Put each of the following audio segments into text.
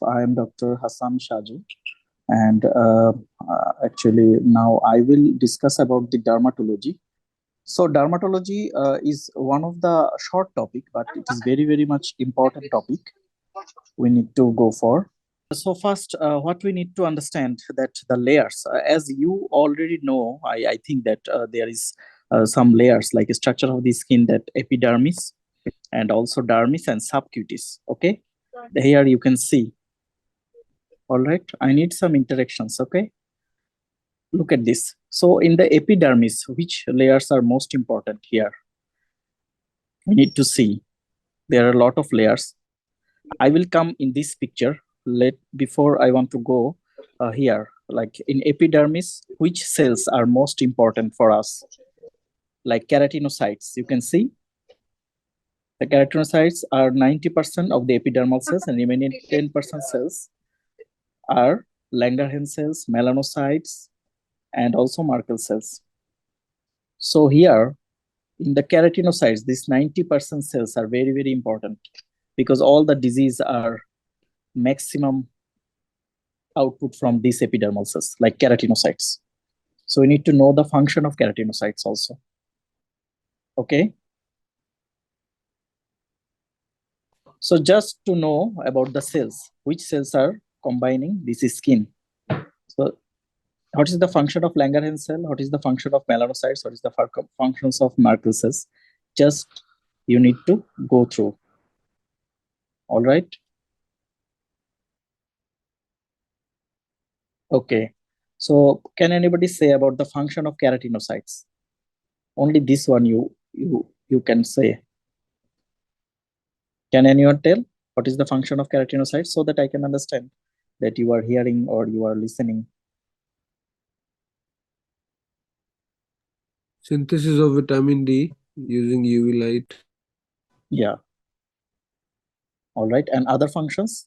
I am Dr. Hassan Sazu, and actually now I will discuss about the dermatology. So dermatology is one of the short topic, but it is very much important topic we need to go for. So first, what we need to understand that the layers, as you already know, I think that there is some layers like structure of the skin, that epidermis and also dermis and subcutis. Okay, here you can see. All right, I need some interactions. Okay, look at this. So in the epidermis, which layers are most important here? We need to see there are a lot of layers. I will come in this picture. Before I want to go here, like in epidermis, which cells are most important for us? Like keratinocytes, you can see the keratinocytes are 90% of the epidermal cells, and remaining 10% cells are Langerhans cells, melanocytes, and also Merkel cells. So here in the keratinocytes, these 90% cells are very important, because all the disease are maximum output from these epidermal cells, like keratinocytes. So we need to know the function of keratinocytes also. Okay. So just to know about the cells, which cells are combining this skin. So what is the function of Langerhans cell? What is the function of melanocytes? What is the functions of Merkel cells? Just you need to go through. All right. Okay. So can anybody say about the function of keratinocytes? Only this one you can say. Can anyone tell what is the function of keratinocytes, so that I can understand that you are hearing or you are listening? Synthesis of vitamin D using UV light. Yeah. All right. And other functions?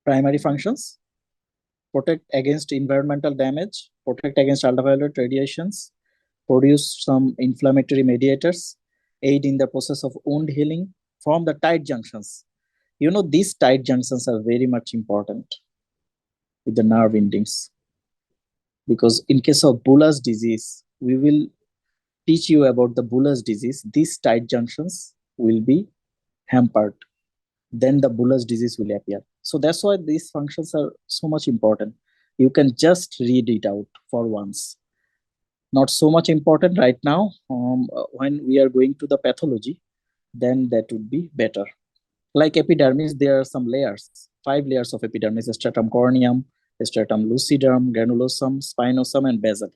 Primary functions: protect against environmental damage, protect against ultraviolet radiations, produce some inflammatory mediators, aid in the process of wound healing, form the tight junctions. You know, these tight junctions are very much important with the nerve endings, because in case of Bullous disease, we will teach you about the Bullous disease. These tight junctions will be hampered. Then the Bullous disease will appear. So that's why these functions are so much important. You can just read it out for once. Not so much important right now. When we are going to the pathology, then that would be better. Like epidermis, there are some layers, 5 layers of epidermis: stratum corneum, stratum lucidarum, granulosum, spinosum, and basal.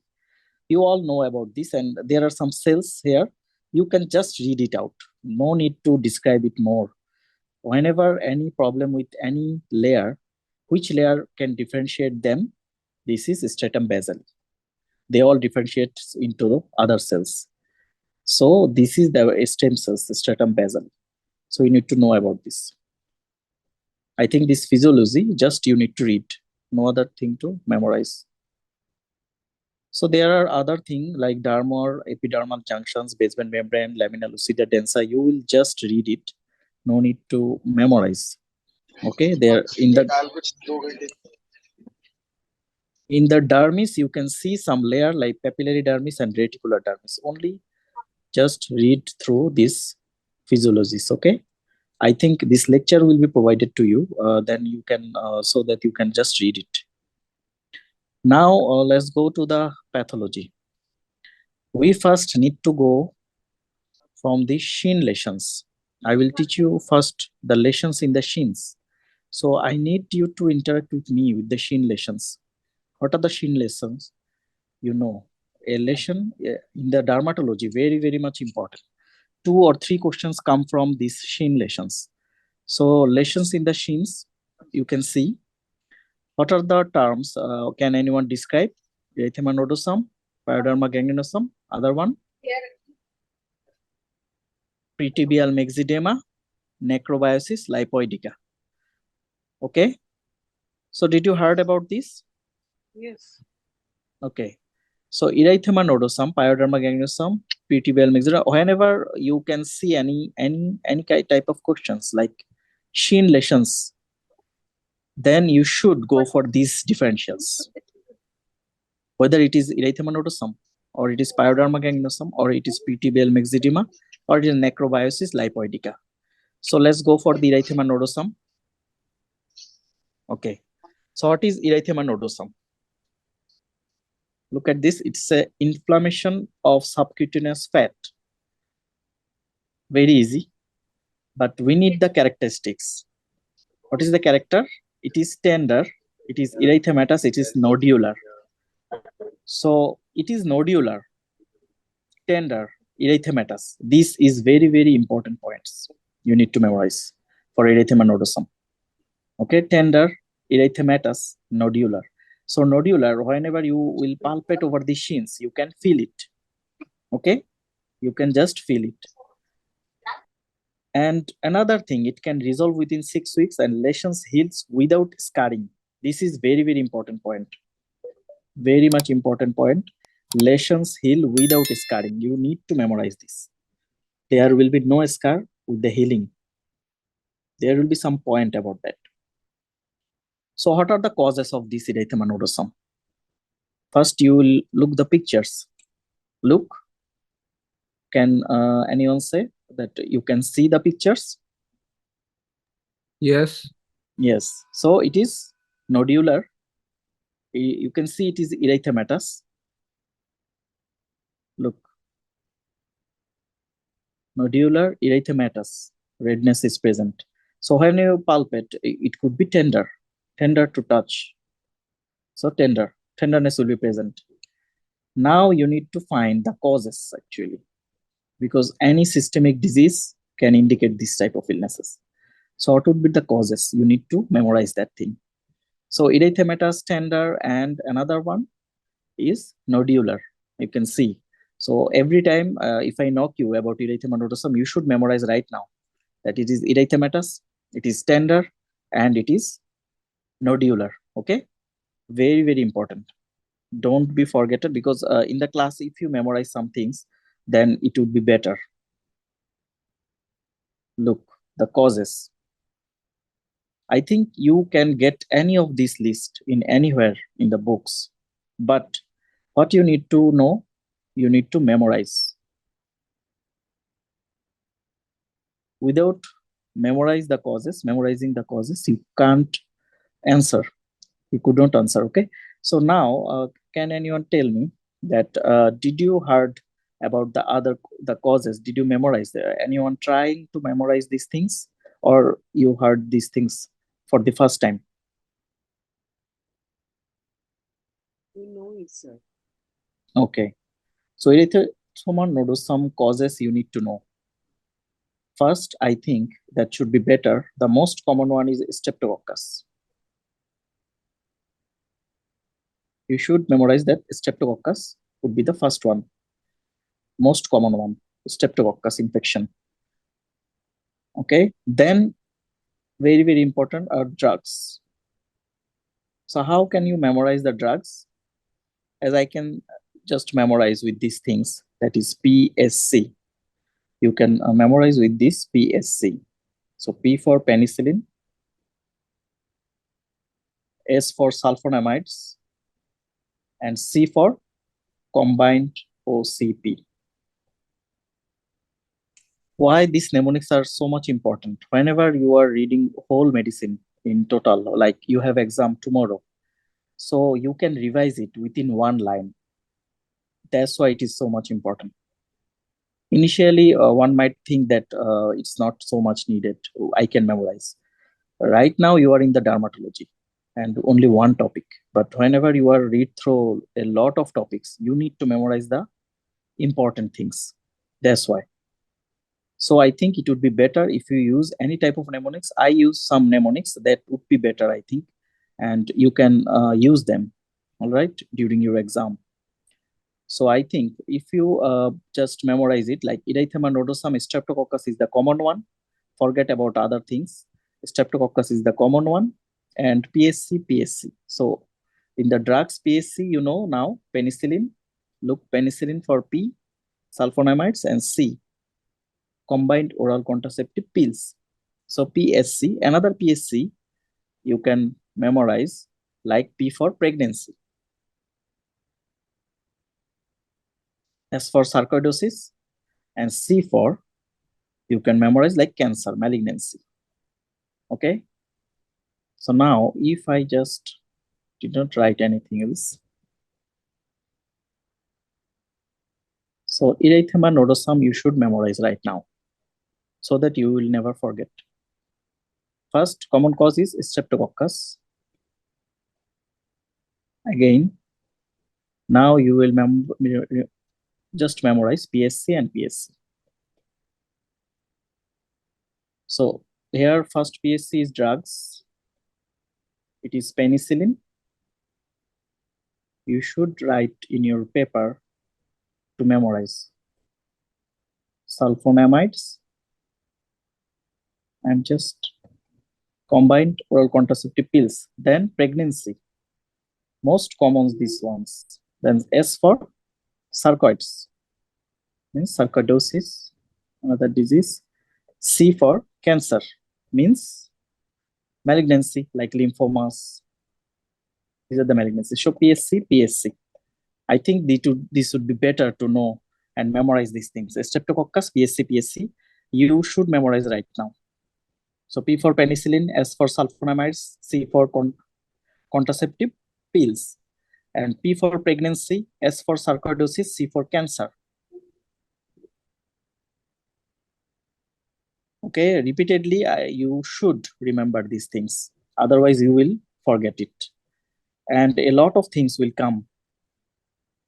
You all know about this, and there are some cells here. You can just read it out. No need to describe it more. Whenever any problem with any layer, which layer can differentiate them? This is stratum basal. They all differentiate into the other cells. So this is the stem cells, the stratum basal. So you need to know about this. I think this physiology, just you need to read, no other thing to memorize. So there are other things like dermal, epidermal junctions, basement membrane, lamina lucida densa. You will just read it. No need to memorize. Okay, there in the dermis, you can see some layer like papillary dermis and reticular dermis. Only just read through this physiologies. Okay, I think this lecture will be provided to you. Then you can so that you can just read it. Now let's go to the pathology. We first need to go from the shin lesions. I will teach you first the lesions in the shins. So I need you to interact with me with the shin lesions. What are the shin lesions? You know, a lesion in the dermatology, very much important. 2 or 3 questions come from these shin lesions. So lesions in the shins, you can see. What are the terms? Can anyone describe? Erythema nodosum, Pyoderma gangrenosum, other one? Pretibial myxedema, necrobiosis, lipoidica. Okay. So did you heard about this? Yes. Okay. So Erythema nodosum, Pyoderma gangrenosum, PTBL mixture. Whenever you can see any type of questions like shin lesions, then you should go for these differentials. Whether it is Erythema nodosum, or it is Pyoderma gangrenosum, or it is PTBL myxedema, or it is necrobiosis lipoidica. So let's go for the Erythema nodosum. Okay. So what is Erythema nodosum? Look at this. It's a inflammation of subcutaneous fat. Very easy. But we need the characteristics. What is the character? It is tender. It is erythematous. It is nodular. So it is nodular, tender, erythematous. This is very, very important points you need to memorize for erythema nodosum. Okay, tender, erythematous, nodular. So nodular, whenever you will palpate over the shins, you can feel it. Okay, you can just feel it. And another thing, it can resolve within 6 weeks and lesions heals without scarring. This is very, very important point. Very much important point. Lesions heal without scarring. You need to memorize this. There will be no scar with the healing. There will be some point about that. So what are the causes of this erythema nodosum? First, you will look the pictures. Look. Can anyone say that you can see the pictures? Yes. Yes. So it is nodular. You can see it is erythematous. Look. Nodular erythematous. Redness is present. So when you palpate, it could be tender to touch. So tenderness will be present. Now you need to find the causes actually, because any systemic disease can indicate this type of illnesses. So what would be the causes? You need to memorize that thing. So erythematous, tender, and another one is nodular. You can see. So every time if I knock you about erythema nodosum, you should memorize right now that it is erythematous, it is tender, and it is nodular. Okay, very, very important. Don't be forgotten, because in the class, if you memorize some things, then it would be better. Look, the causes. I think you can get any of this list in anywhere in the books, but what you need to know, you need to memorize. Without memorizing the causes, you can't answer. You could not answer. Okay. So now, can anyone tell me that did you heard about the causes? Did you memorize? Anyone trying to memorize these things, or you heard these things for the first time? We know it, sir. Okay. So erythema nodosum causes you need to know. First, I think that should be better. The most common one is Streptococcus. You should memorize that Streptococcus would be the first one. Most common one, Streptococcus infection. Okay, then very, very important are drugs. So how can you memorize the drugs? As I can just memorize with these things, that is PSC. You can memorize with this PSC. So P for penicillin, S for sulfonamides, and C for combined OCP. Why these mnemonics are so much important? Whenever you are reading whole medicine in total, like you have exam tomorrow, so you can revise it within one line. That's why it is so much important. Initially, one might think that it's not so much needed. I can memorize. Right now, you are in the dermatology and only one topic. But whenever you are read through a lot of topics, you need to memorize the important things. That's why. So I think it would be better if you use any type of mnemonics. I use some mnemonics that would be better, I think. And you can use them, all right, during your exam. So I think if you just memorize it, like erythema nodosum, Streptococcus is the common one. Forget about other things. Streptococcus is the common one, and PSC. So in the drugs, PSC, you know now, penicillin, look penicillin for P, sulfonamides, and C, combined oral contraceptive pills. So PSC, another PSC you can memorize like P for pregnancy. S for sarcoidosis, and C for you can memorize like cancer, malignancy. Okay. So now if I just did not write anything else. So erythema nodosum you should memorize right now so that you will never forget. First common cause is Streptococcus. Again, now you will just memorize PSC and PSC. So here first PSC is drugs. It is penicillin. You should write in your paper to memorize. Sulfonamides and just combined oral contraceptive pills. Then pregnancy. Most common these ones. Then S for sarcoids, means sarcoidosis, another disease. C for cancer, means malignancy like lymphomas. These are the malignancies. So PSC, PSC. I think this would be better to know and memorize these things. Streptococcus, PSC, PSC. You should memorize right now. So P for penicillin, S for sulfonamides, C for contraceptive pills, and P for pregnancy, S for sarcoidosis, C for cancer. Okay, repeatedly, you should remember these things. Otherwise, you will forget it. And a lot of things will come,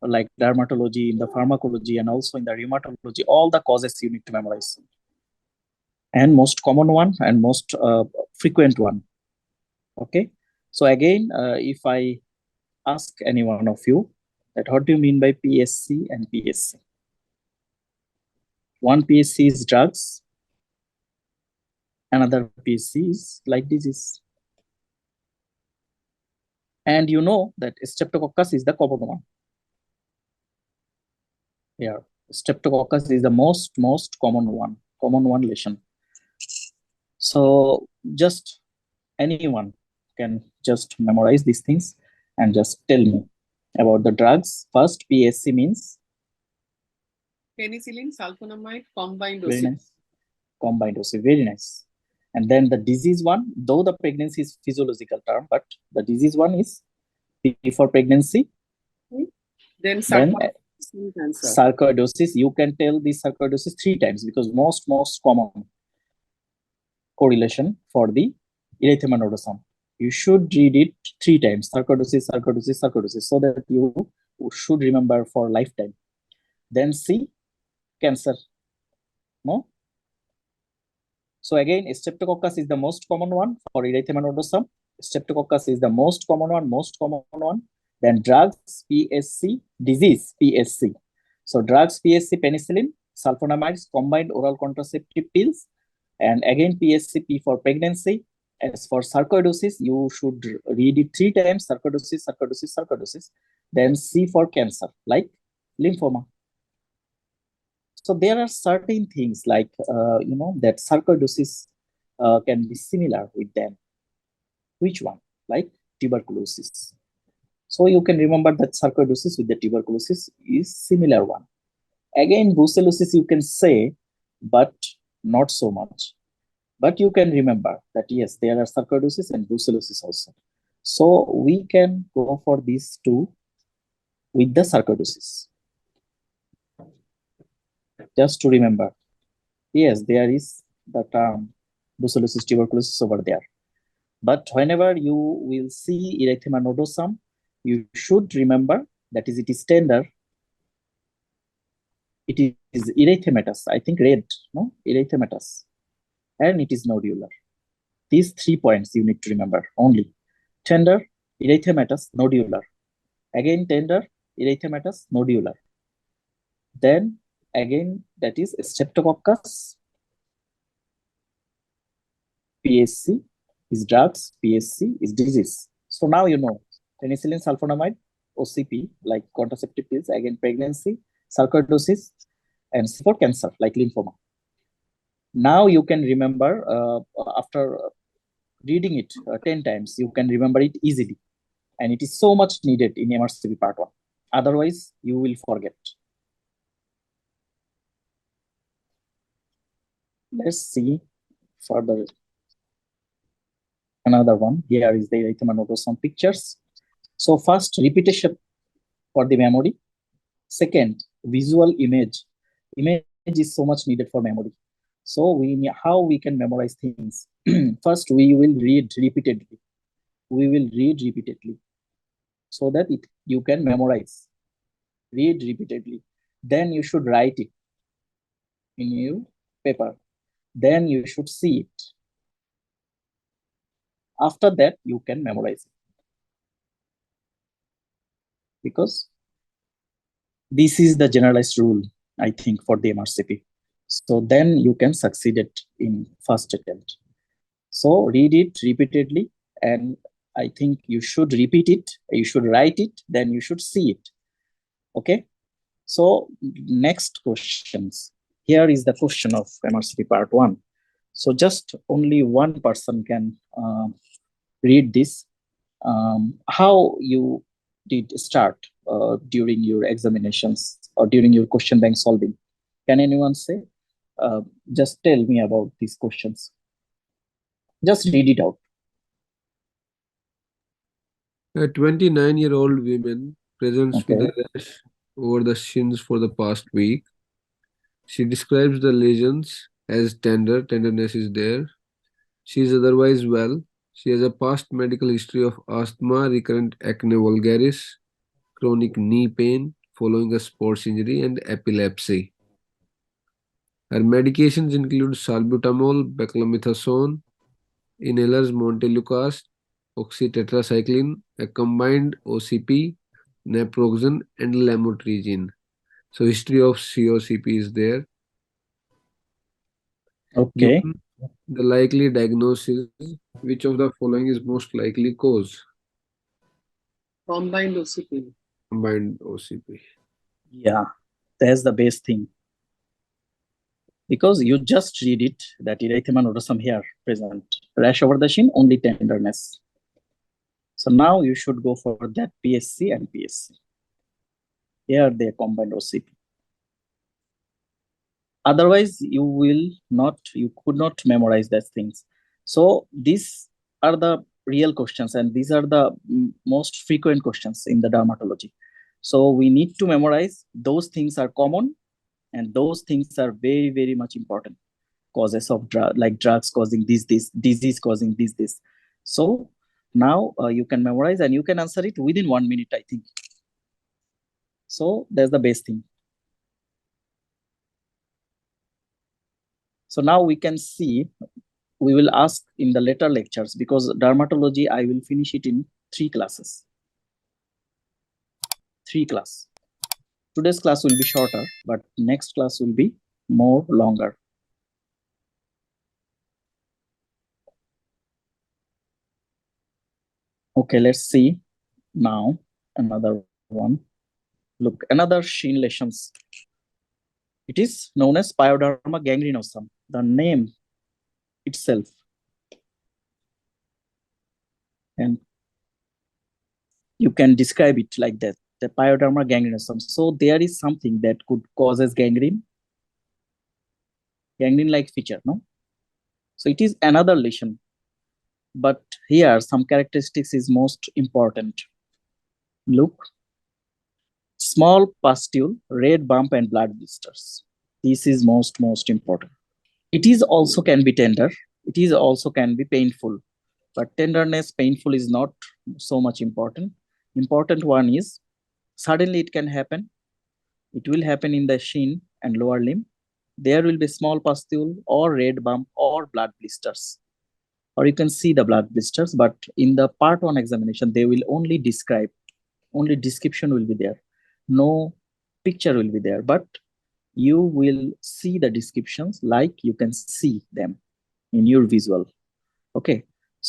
like dermatology, in the pharmacology, and also in the rheumatology, all the causes you need to memorize. And most common one and most frequent one. Okay, so again, if I ask any one of you that what do you mean by PSC and PSC? One PSC is drugs, another PSC is like disease. And you know that Streptococcus is the common one. Yeah, Streptococcus is the most common one lesion. So just anyone can just memorize these things and just tell me about the drugs. First, PSC means Penicillin, sulfonamide, combined very dosage. nice. Combined dosage, very nice. And then the disease one, though the pregnancy is physiological term, but the disease one is P for pregnancy. Then cancer. Sarcoidosis, you can tell this sarcoidosis 3 times because most common correlation for the erythema nodosum. You should read it 3 times, sarcoidosis, sarcoidosis, sarcoidosis, so that you should remember for lifetime. Then C, cancer. No? So again, Streptococcus is the most common one for erythema nodosum. Streptococcus is the most common one. Then drugs, PSC, disease, PSC. So drugs, PSC, penicillin, sulfonamides, combined oral contraceptive pills, and again PSC, P for pregnancy. As for sarcoidosis, you should read it 3 times, sarcoidosis, sarcoidosis, sarcoidosis. Then C for cancer, like lymphoma. So there are certain things like, that sarcoidosis can be similar with them. Which one? Like tuberculosis. So you can remember that sarcoidosis with the tuberculosis is similar one. Again, brucellosis you can say, but not so much. But you can remember that yes, there are sarcoidosis and brucellosis also. So we can go for these two with the sarcoidosis. Just to remember, yes, there is the term brucellosis, tuberculosis over there. But whenever you will see erythema nodosum, you should remember that is it is tender. It is erythematous, I think red, no? Erythematous. And it is nodular. These 3 points you need to remember only. Tender, erythematous, nodular. Again, tender, erythematous, nodular. Then again, that is Streptococcus. PSC is drugs, PSC is disease. So now you know penicillin, sulfonamide, OCP, like contraceptive pills, again pregnancy, sarcoidosis, and C for cancer, like lymphoma. Now you can remember after reading it 10 times, you can remember it easily. And it is so much needed in MRCP part 1. Otherwise, you will forget. Let's see further. Another one. Here is the erythema nodosum pictures. So first, repetition for the memory. Second, visual image. Image is so much needed for memory. So how we can memorize things? First, we will read repeatedly. We will read repeatedly so that you can memorize. Read repeatedly. Then you should write it in your paper. Then you should see it. After that, you can memorize it. Because this is the generalized rule, I think, for the MRCP. So then you can succeed it in first attempt. So read it repeatedly, and I think you should repeat it, you should write it, then you should see it. Okay? So next questions. Here is the question of MRCP part 1. So just only one person can read this. How you did start during your examinations or during your question bank solving? Can anyone say? Just tell me about these questions. Just read it out. A 29-year-old woman presents with a rash over the shins for the past week. She describes the lesions as tender. Tenderness is there. She is otherwise well. She has a past medical history of asthma, recurrent acne vulgaris, chronic knee pain following a sports injury, and epilepsy. Her medications include salbutamol, beclomethasone, inhalers montelukast, oxytetracycline, a combined OCP, naproxen, and lamotrigine. So history of COCP is there. Okay. Given the likely diagnosis, which of the following is most likely cause? Combined OCP. Combined OCP. Yeah, that's the best thing. Because you just read it, that erythema nodosum here present. Rash over the shin, only tenderness. So now you should go for that PSC and PSC. Here they combined OCP. Otherwise, you could not memorize those things. So these are the real questions, and these are the most frequent questions in the dermatology. So we need to memorize. Those things are common, and those things are very, very much important. Causes of like drugs causing this, disease causing this. So now you can memorize and you can answer it within 1 minute, I think. So that's the best thing. So now we can see, we will ask in the later lectures, because dermatology, I will finish it in 3 classes. 3 classes. Today's class will be shorter, but next class will be more longer. Okay, let's see now another one. Look, another shin lesions. It is known as Pyoderma gangrenosum. The name itself. And you can describe it like that, the Pyoderma gangrenosum. So there is something that could causes gangrene. Gangrene-like feature, no? So it is another lesion. But here some characteristics is most important. Look. Small pustule, red bump, and blood blisters. This is most important. It is also can be tender. It is also can be painful. But tenderness, painful is not so much important. Important one is suddenly it can happen. It will happen in the shin and lower limb. There will be small pustule or red bump or blood blisters. Or you can see the blood blisters, but in the part 1 examination, they will only describe. Only description will be there. No picture will be there, but you will see the descriptions like you can see them in your visual. Okay,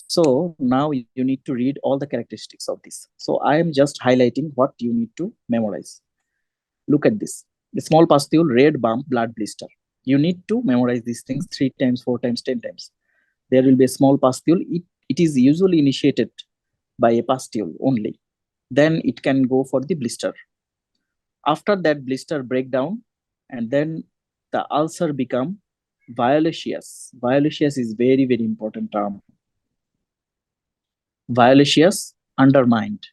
So now you need to read all the characteristics of this. So I am just highlighting what you need to memorize. Look at this. The small pustule, red bump, blood blister. You need to memorize these things 3 times, 4 times, 10 times. There will be a small pustule. It is usually initiated by a pustule only. Then it can go for the blister. After that blister breakdown, and then the ulcer become violaceous. Violaceous is very, very important term. Violaceous, undermined.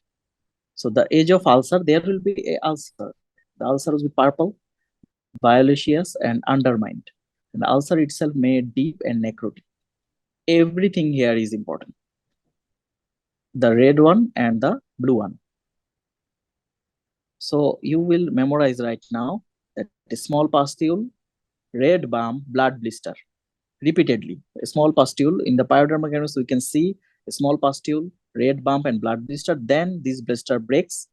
So the age of ulcer, there will be a ulcer. The ulcer will be purple, violaceous, and undermined. And the ulcer itself made deep and necrotic. Everything here is important. The red one and the blue one. So you will memorize right now that a small pustule, red bump, blood blister. Repeatedly, a small pustule in the Pyoderma gangrenosum, we can see a small pustule, red bump, and blood blister. Then this blister breaks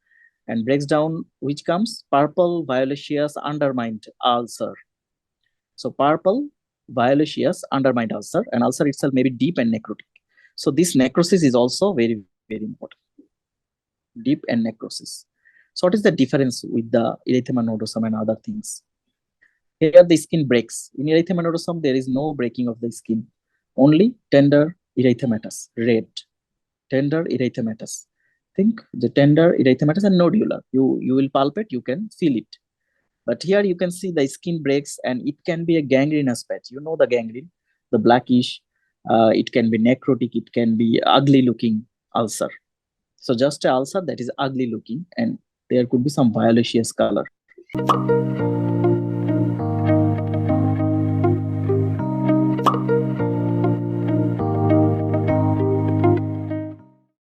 and breaks down, which comes purple, violaceous, undermined ulcer. So purple, violaceous, undermined ulcer, and ulcer itself may be deep and necrotic. So this necrosis is also very, very important. Deep and necrosis. So what is the difference with the erythema nodosum and other things? Here the skin breaks. In erythema nodosum, there is no breaking of the skin. Only tender erythematous, red. Tender erythematous. Think the tender erythematous and nodular. You will palpate, you can feel it. But here you can see the skin breaks and it can be a gangrenous patch. You know the gangrene, the blackish. It can be necrotic, it can be ugly looking ulcer. So just an ulcer that is ugly looking and there could be some violaceous color.